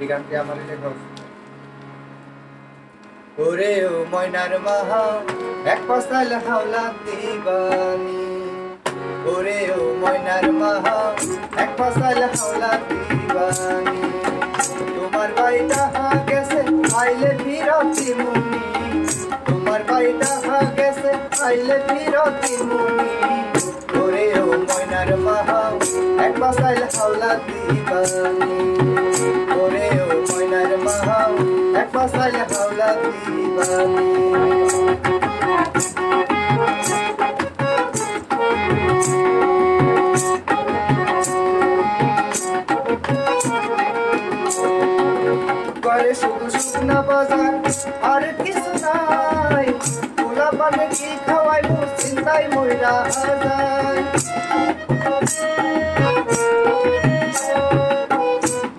এই গানটি আমার লেখা। ওরে ও ময়নার মাহা এক পাশাল হাওলা দিবানি, ওরে ও ময়নার মাহা এক পাশাল হাওলা দিবানি। তোমার বাড়িটা গেছে আইলে ফিরতি মুনি, তোমার বাড়িটা গেছে আইলে ফিরতি মুনি। ওরে ও ময়নার মাহা এক পাশাল হাওলা দিবানি, ওরে ও ময়নার মাহা এক পাশাল হাওলা দিবানি। করে শুধু শুকনা বাজার আর কিছু নাই, পোলা পানে কি খাওয়াইব চিন্তাই মইরা যায়।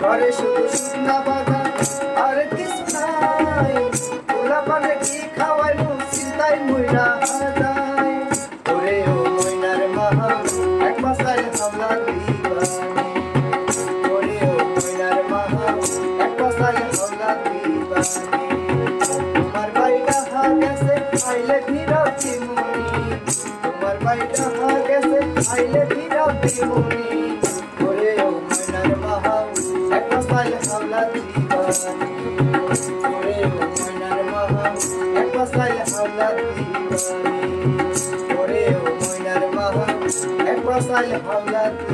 করে শুধু শুকনা বাজার আর কিছু নাই, পোলা পানে কি খাওয়াইব চিন্তাই মইরা যায়। ওরে ও ময়নার মাহা এক পাশাল হাওলা দিবানি, ওরে ও ময়নার মাহা এক পাশাল হাওলা দিবানি। তোমার বাড়িটা গেছে আইলে ফিরতি মুনি, তোমার বাড়িটা গেছে আইলে ফিরতি মুনি। ওরে ও ময়নার মাহা এক পাশাল হাওলা দিবানি, ওরে ও ময়নার মাহা এক পাশাল হাওলা দিবানি, ওরে ও ময়নার মাহা এক পাশাল হাওলা দিবানি।